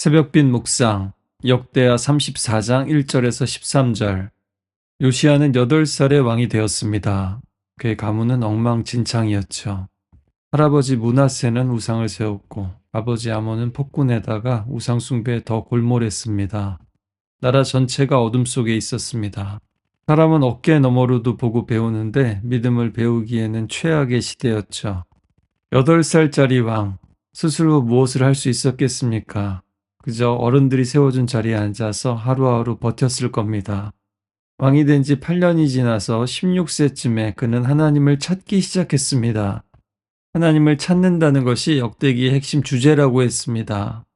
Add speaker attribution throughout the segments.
Speaker 1: 새벽빛 묵상 역대하 34장 1절에서 13절. 요시야는 8살에 왕이 되었습니다. 그의 가문은 엉망진창이었죠. 할아버지 므낫세는 우상을 세웠고 아버지 아몬은 폭군에다가 우상 숭배에 더 골몰했습니다. 나라 전체가 어둠 속에 있었습니다. 사람은 어깨 너머로도 보고 배우는데 믿음을 배우기에는 최악의 시대였죠. 8살짜리 왕, 스스로 무엇을 할 수 있었겠습니까? 그저 어른들이 세워준 자리에 앉아서 하루하루 버텼을 겁니다. 왕이 된 지 8년이 지나서 16세쯤에 그는 하나님을 찾기 시작했습니다. 하나님을 찾는다는 것이 역대기의 핵심 주제라고 했습니다.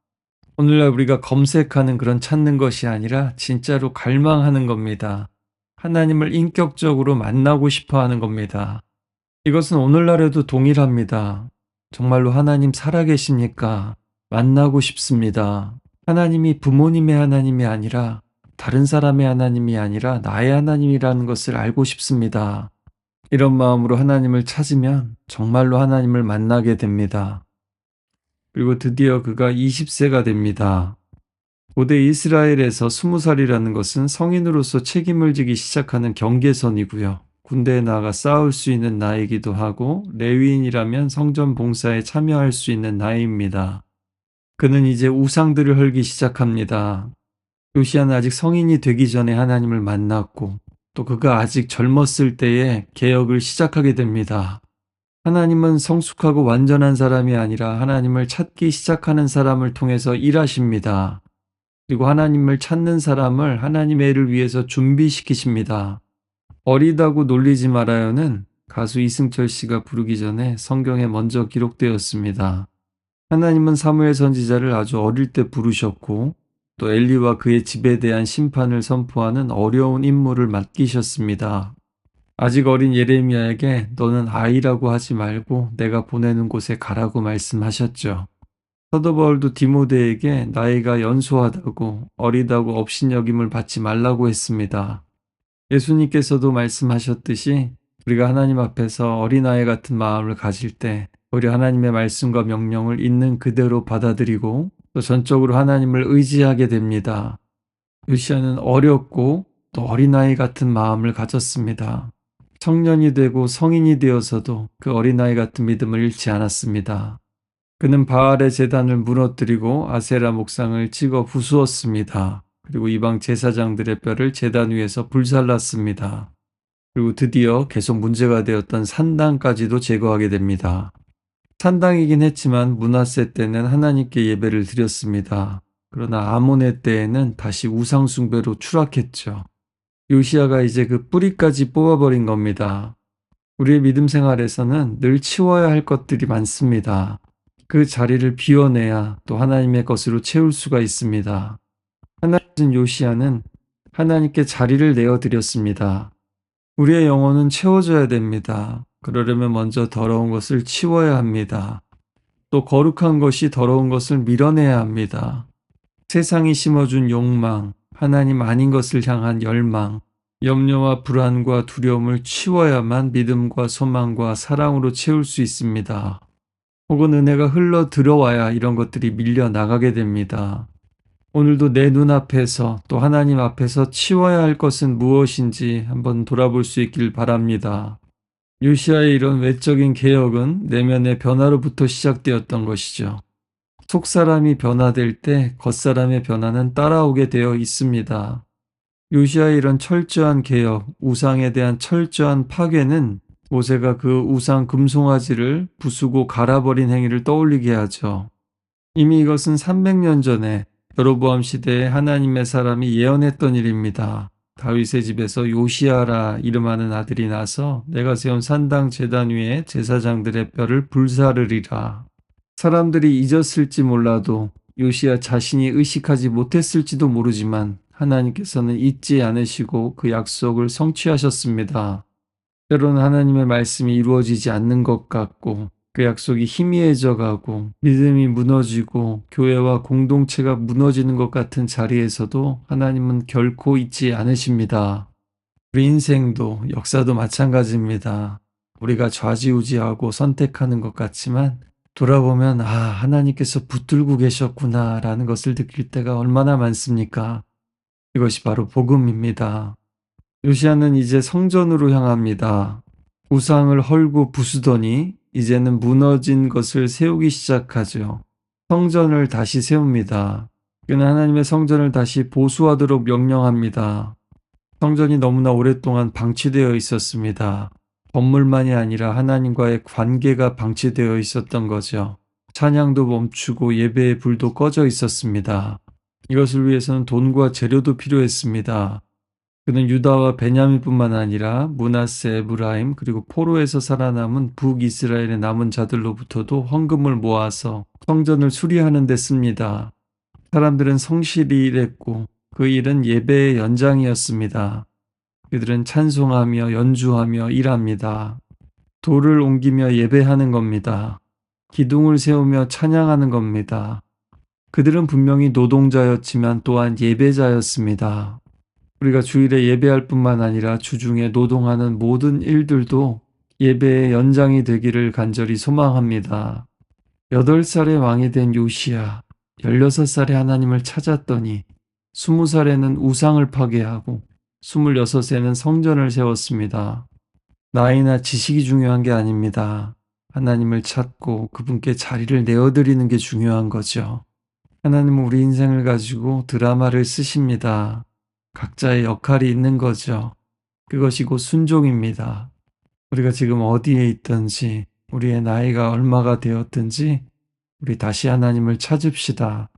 Speaker 1: 오늘날 우리가 검색하는 그런 찾는 것이 아니라 진짜로 갈망하는 겁니다. 하나님을 인격적으로 만나고 싶어 하는 겁니다. 이것은 오늘날에도 동일합니다. 정말로 하나님 살아계십니까? 만나고 싶습니다. 하나님이 부모님의 하나님이 아니라 다른 사람의 하나님이 아니라 나의 하나님이라는 것을 알고 싶습니다. 이런 마음으로 하나님을 찾으면 정말로 하나님을 만나게 됩니다. 그리고 드디어 그가 20세가 됩니다. 고대 이스라엘에서 20살이라는 것은 성인으로서 책임을 지기 시작하는 경계선이고요. 군대에 나가 싸울 수 있는 나이기도 하고 레위인이라면 성전 봉사에 참여할 수 있는 나이입니다. 그는 이제 우상들을 헐기 시작합니다. 요시야는 아직 성인이 되기 전에 하나님을 만났고 또 그가 아직 젊었을 때에 개혁을 시작하게 됩니다. 하나님은 성숙하고 완전한 사람이 아니라 하나님을 찾기 시작하는 사람을 통해서 일하십니다. 그리고 하나님을 찾는 사람을 하나님의 일을 위해서 준비시키십니다. 어리다고 놀리지 말아요는 가수 이승철 씨가 부르기 전에 성경에 먼저 기록되었습니다. 하나님은 사무엘 선지자를 아주 어릴 때 부르셨고 또 엘리와 그의 집에 대한 심판을 선포하는 어려운 임무를 맡기셨습니다. 아직 어린 예레미야에게 너는 아이라고 하지 말고 내가 보내는 곳에 가라고 말씀하셨죠. 사도 바울도 디모데에게 나이가 연소하다고 어리다고 업신여김을 받지 말라고 했습니다. 예수님께서도 말씀하셨듯이 우리가 하나님 앞에서 어린아이 같은 마음을 가질 때 오히려 하나님의 말씀과 명령을 있는 그대로 받아들이고 또 전적으로 하나님을 의지하게 됩니다. 요시야는 어렸고 또 어린아이 같은 마음을 가졌습니다. 청년이 되고 성인이 되어서도 그 어린아이 같은 믿음을 잃지 않았습니다. 그는 바알의 제단을 무너뜨리고 아세라 목상을 찍어 부수었습니다. 그리고 이방 제사장들의 뼈를 제단 위에서 불살랐습니다. 그리고 드디어 계속 문제가 되었던 산당까지도 제거하게 됩니다. 산당이긴 했지만 므낫세 때는 하나님께 예배를 드렸습니다. 그러나 아몬의 때에는 다시 우상 숭배로 추락했죠. 요시야가 이제 그 뿌리까지 뽑아버린 겁니다. 우리의 믿음 생활에서는 늘 치워야 할 것들이 많습니다. 그 자리를 비워내야 또 하나님의 것으로 채울 수가 있습니다. 하나님 요시야는 하나님께 자리를 내어드렸습니다. 우리의 영혼은 채워져야 됩니다. 그러려면 먼저 더러운 것을 치워야 합니다. 또 거룩한 것이 더러운 것을 밀어내야 합니다. 세상이 심어준 욕망, 하나님 아닌 것을 향한 열망, 염려와 불안과 두려움을 치워야만 믿음과 소망과 사랑으로 채울 수 있습니다. 혹은 은혜가 흘러 들어와야 이런 것들이 밀려 나가게 됩니다. 오늘도 내 눈앞에서 또 하나님 앞에서 치워야 할 것은 무엇인지 한번 돌아볼 수 있길 바랍니다. 요시야의 이런 외적인 개혁은 내면의 변화로부터 시작되었던 것이죠. 속사람이 변화될 때 겉사람의 변화는 따라오게 되어 있습니다. 요시야의 이런 철저한 개혁, 우상에 대한 철저한 파괴는 모세가 그 우상 금송아지를 부수고 갈아버린 행위를 떠올리게 하죠. 이미 이것은 300년 전에 여로보암 시대에 하나님의 사람이 예언했던 일입니다. 다윗의 집에서 요시야라 이름하는 아들이 나서 내가 세운 산당 제단 위에 제사장들의 뼈를 불사르리라. 사람들이 잊었을지 몰라도 요시야 자신이 의식하지 못했을지도 모르지만 하나님께서는 잊지 않으시고 그 약속을 성취하셨습니다. 때로는 하나님의 말씀이 이루어지지 않는 것 같고 그 약속이 희미해져 가고 믿음이 무너지고 교회와 공동체가 무너지는 것 같은 자리에서도 하나님은 결코 잊지 않으십니다. 우리 인생도 역사도 마찬가지입니다. 우리가 좌지우지하고 선택하는 것 같지만 돌아보면 '아 하나님께서 붙들고 계셨구나.'라는 것을 느낄 때가 얼마나 많습니까? 이것이 바로 복음입니다. 요시야는 이제 성전으로 향합니다. 우상을 헐고 부수더니 이제는 무너진 것을 세우기 시작하죠. 성전을 다시 세웁니다. 그는 하나님의 성전을 다시 보수하도록 명령합니다. 성전이 너무나 오랫동안 방치되어 있었습니다. 건물만이 아니라 하나님과의 관계가 방치되어 있었던 거죠. 찬양도 멈추고 예배의 불도 꺼져 있었습니다. 이것을 위해서는 돈과 재료도 필요했습니다. 그는 유다와 베냐민뿐만 아니라 므낫세, 에브라임 그리고 포로에서 살아남은 북이스라엘의 남은 자들로부터도 헌금을 모아서 성전을 수리하는 데 씁니다. 사람들은 성실히 일했고 그 일은 예배의 연장이었습니다. 그들은 찬송하며 연주하며 일합니다. 돌을 옮기며 예배하는 겁니다. 기둥을 세우며 찬양하는 겁니다. 그들은 분명히 노동자였지만 또한 예배자였습니다. 우리가 주일에 예배할 뿐만 아니라 주중에 노동하는 모든 일들도 예배의 연장이 되기를 간절히 소망합니다. 8살의 왕이 된 요시야, 16살에 하나님을 찾았더니 20살에는 우상을 파괴하고 26에는 성전을 세웠습니다. 나이나 지식이 중요한 게 아닙니다. 하나님을 찾고 그분께 자리를 내어드리는 게 중요한 거죠. 하나님은 우리 인생을 가지고 드라마를 쓰십니다. 각자의 역할이 있는 거죠. 그것이 곧 순종입니다. 우리가 지금 어디에 있든지, 우리의 나이가 얼마가 되었든지, 우리 다시 하나님을 찾읍시다.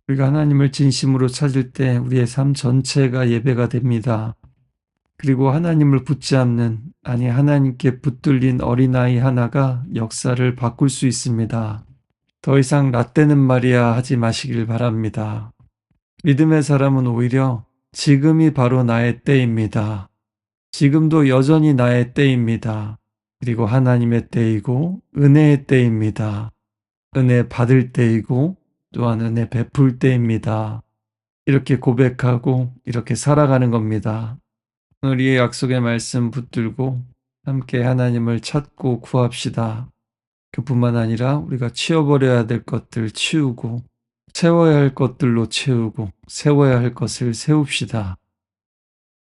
Speaker 1: 우리가 하나님을 진심으로 찾을 때 우리의 삶 전체가 예배가 됩니다. 그리고 하나님을 붙잡는, 아니 하나님께 붙들린 어린아이 하나가 역사를 바꿀 수 있습니다. 더 이상 라떼는 말이야 하지 마시길 바랍니다. 믿음의 사람은 오히려 지금이 바로 나의 때입니다. 지금도 여전히 나의 때입니다. 그리고 하나님의 때이고 은혜의 때입니다. 은혜 받을 때이고 또한 은혜 베풀 때입니다. 이렇게 고백하고 이렇게 살아가는 겁니다. 오늘 이 약속의 말씀 붙들고 함께 하나님을 찾고 구합시다. 그뿐만 아니라 우리가 치워버려야 될 것들 치우고, 채워야 할 것들로 채우고, 세워야 할 것을 세웁시다.